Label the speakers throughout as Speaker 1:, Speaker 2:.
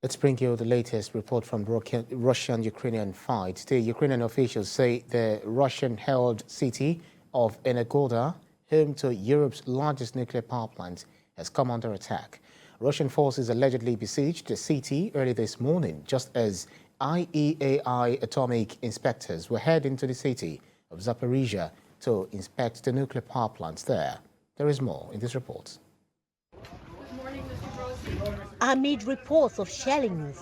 Speaker 1: Let's bring you the latest report from Russian-Ukrainian fight. The Ukrainian officials say the Russian-held city of Energodar, home to Europe's largest nuclear power plant, has come under attack. Russian forces allegedly besieged the city early this morning, just as IAEA atomic inspectors were heading to the city of Zaporizhzhia to inspect the nuclear power plants there. There is more in this report.
Speaker 2: Amid reports of shellings,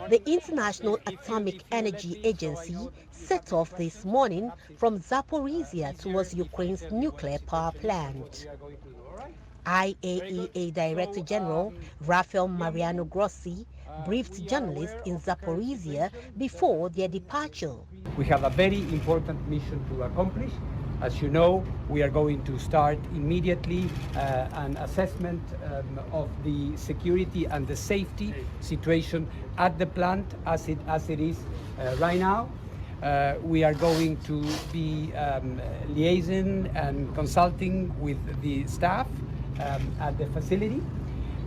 Speaker 2: the International Atomic Energy Agency set off this morning from Zaporizhzhia towards Ukraine's nuclear power plant. IAEA Director General Rafael Mariano Grossi briefed journalists in Zaporizhzhia before their departure.
Speaker 3: We have a very important mission to accomplish. As you know, we are going to start immediately an assessment of the security and the safety situation at the plant as it is right now. We are going to be liaising and consulting with the staff at the facility,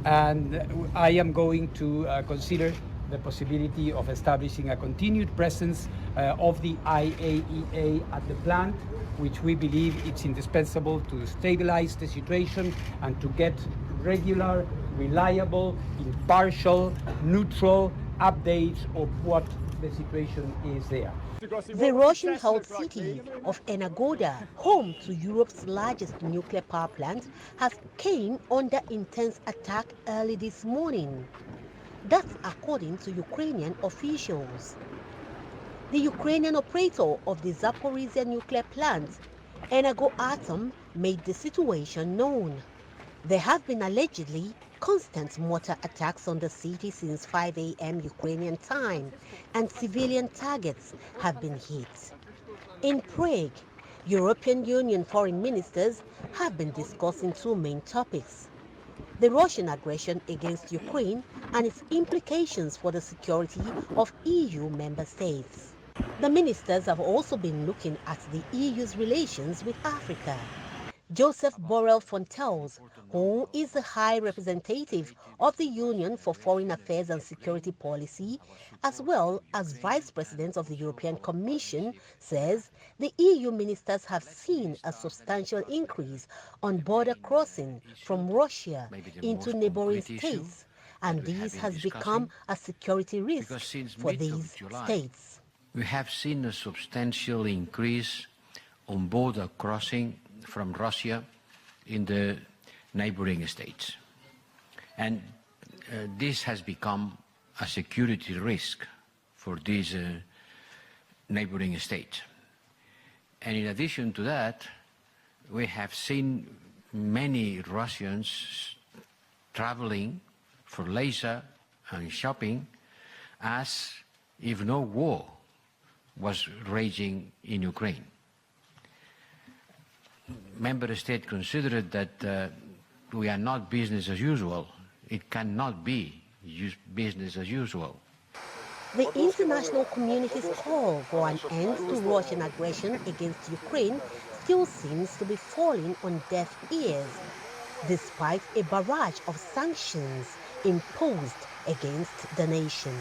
Speaker 3: and I am going to consider the possibility of establishing a continued presence of the IAEA at the plant, which we believe it's indispensable to stabilize the situation and to get regular, reliable, impartial, neutral updates of what the situation is there.
Speaker 2: The Russian-held city of Energodar, home to Europe's largest nuclear power plant, has came under intense attack early this morning. That's according to Ukrainian officials. The Ukrainian operator of the Zaporizhzhia nuclear plant, Energoatom, made the situation known. There have been allegedly constant mortar attacks on the city since 5 a.m. Ukrainian time, and civilian targets have been hit. In Prague, European Union foreign ministers have been discussing two main topics: the Russian aggression against Ukraine and its implications for the security of EU member states. The ministers have also been looking at the EU's relations with Africa. Joseph Borrell Fontelles, who is the High Representative of the Union for Foreign Affairs and Security Policy, as well as Vice President of the European Commission, says the EU ministers have seen a substantial increase on border crossing from Russia into neighboring states, and this has become a security risk for these states.
Speaker 4: We have seen a substantial increase on border crossing from Russia in the neighboring states. And this has become a security risk for these neighboring states. And in addition to that, we have seen many Russians traveling for leisure and shopping as if no war was raging in Ukraine. Member States considered that we are not business as usual. It cannot be business as usual.
Speaker 2: The international community's call for an end to Russian aggression against Ukraine still seems to be falling on deaf ears, despite a barrage of sanctions imposed against the nation.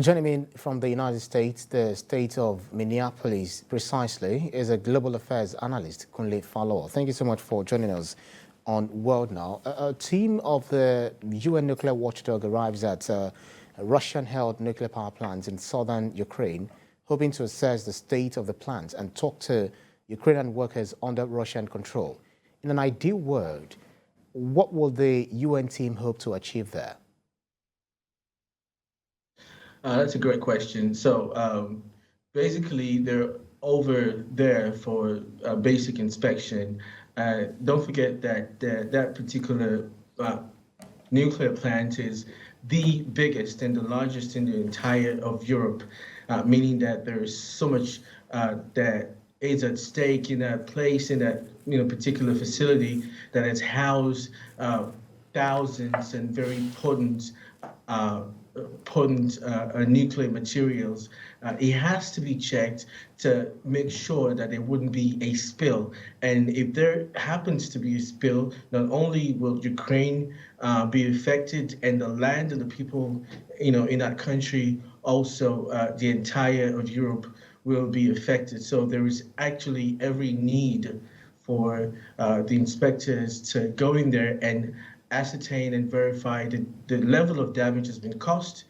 Speaker 1: Joining me from the United States, the state of Minneapolis precisely, is a global affairs analyst, Kunle Falowo. Thank you so much for joining us on World Now. A team of the UN nuclear watchdog arrives at a Russian-held nuclear power plant in southern Ukraine, hoping to assess the state of the plant and talk to Ukrainian workers under Russian control. In an ideal world, what will the UN team hope to achieve there?
Speaker 5: That's a great question. So basically, they're over there for a basic inspection. Don't forget that that particular nuclear plant is the biggest and the largest in the entire of Europe, meaning that there's so much that is at stake in that place, in that particular facility that has housed thousands and very potent potent nuclear materials, it has to be checked to make sure that there wouldn't be a spill. And if there happens to be a spill, not only will Ukraine be affected and the land and the people, in that country, also the entire of Europe will be affected. So there is actually every need for the inspectors to go in there and ascertain and verify the level of damage has been caused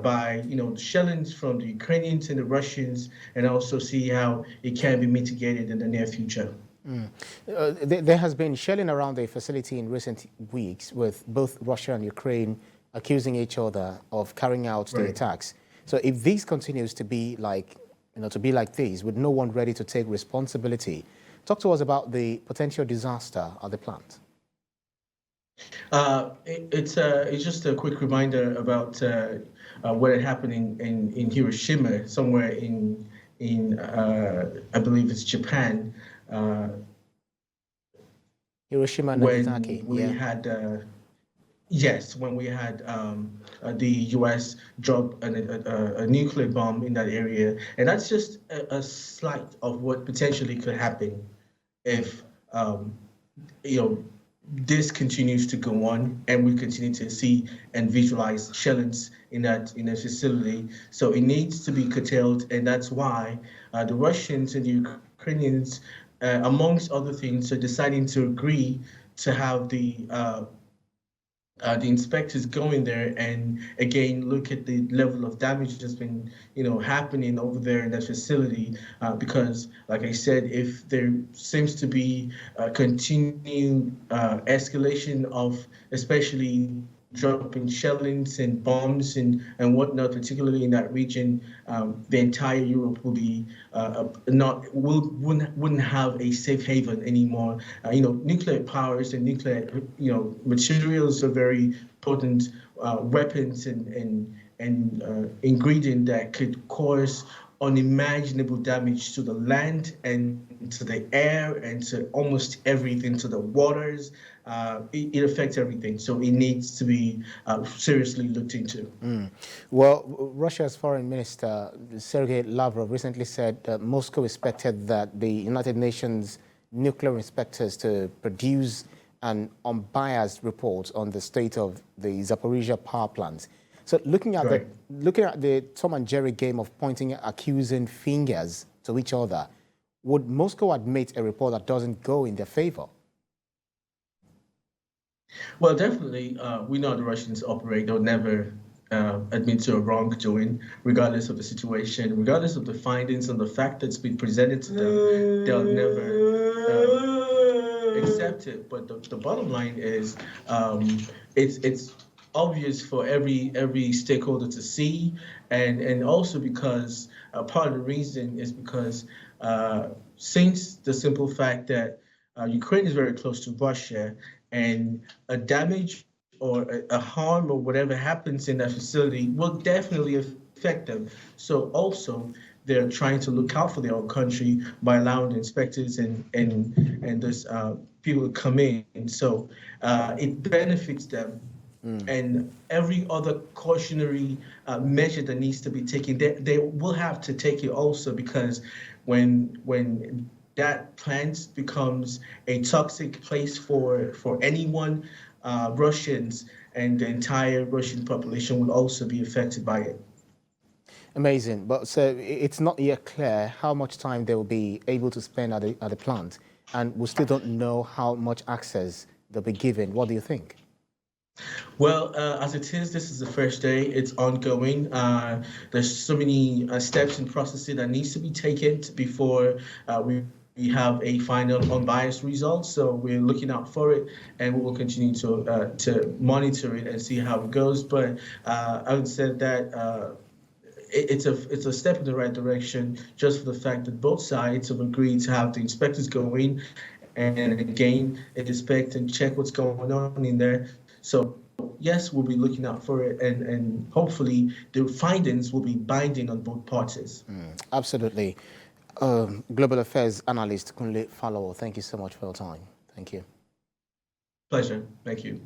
Speaker 5: by shellings from the Ukrainians and the Russians, and also see how it can be mitigated in the near future.
Speaker 1: There has been shelling around the facility in recent weeks, with both Russia and Ukraine accusing each other of carrying out the attacks. So if this continues to be like this, with no one ready to take responsibility, talk to us about the potential disaster at the plant.
Speaker 5: It's just a quick reminder about what had happened in Hiroshima, somewhere in I believe it's Japan.
Speaker 1: Hiroshima and Nagasaki.
Speaker 5: We had yes, when we had the U.S. drop a nuclear bomb in that area, and that's just a slight of what potentially could happen if this continues to go on and we continue to see and visualize shellings in that facility. So it needs to be curtailed, and that's why the Russians and the Ukrainians, amongst other things, are deciding to agree to have the inspectors go in there and again look at the level of damage that's been happening over there in that facility, because like I said, if there seems to be a continued escalation of especially dropping shellings and bombs and whatnot, particularly in that region, the entire Europe will be wouldn't have a safe haven anymore. Nuclear powers and nuclear materials are very potent weapons and ingredient that could cause unimaginable damage to the land and to the air and to almost everything, to the waters. It affects everything, so it needs to be seriously looked into.
Speaker 1: Well, Russia's foreign minister, Sergei Lavrov, recently said that Moscow expected that the United Nations nuclear inspectors to produce an unbiased report on the state of the Zaporizhzhia power plant. So looking at the Tom and Jerry game of pointing accusing fingers to each other, would Moscow admit a report that doesn't go in their favor?
Speaker 5: Well, definitely, we know the Russians operate. They'll never admit to a wrongdoing, regardless of the situation, regardless of the findings and the fact that's been presented to them. They'll never accept it. But the bottom line is, it's obvious for every stakeholder to see, and also because part of the reason is because since the simple fact that Ukraine is very close to Russia, and a damage or a harm or whatever happens in that facility will definitely affect them. So also they're trying to look out for their own country by allowing the inspectors and those people to come in. So it benefits them. And every other cautionary measure that needs to be taken, they will have to take it also, because when that plant becomes a toxic place for anyone, Russians and the entire Russian population will also be affected by it.
Speaker 1: Amazing. But so it's not yet clear how much time they will be able to spend at the plant, and we still don't know how much access they'll be given. What do you think?
Speaker 5: Well, as it is, this is the first day. It's ongoing. There's so many steps and processes that needs to be taken before we have a final unbiased result. So we're looking out for it, and we will continue to monitor it and see how it goes. But I would say that it's a step in the right direction, just for the fact that both sides have agreed to have the inspectors go in and again inspect and check what's going on in there. So yes, we'll be looking out for it, and hopefully the findings will be binding on both parties.
Speaker 1: Absolutely. Global Affairs Analyst Kunle Falowo, thank you so much for your time. Thank you.
Speaker 5: Pleasure. Thank you.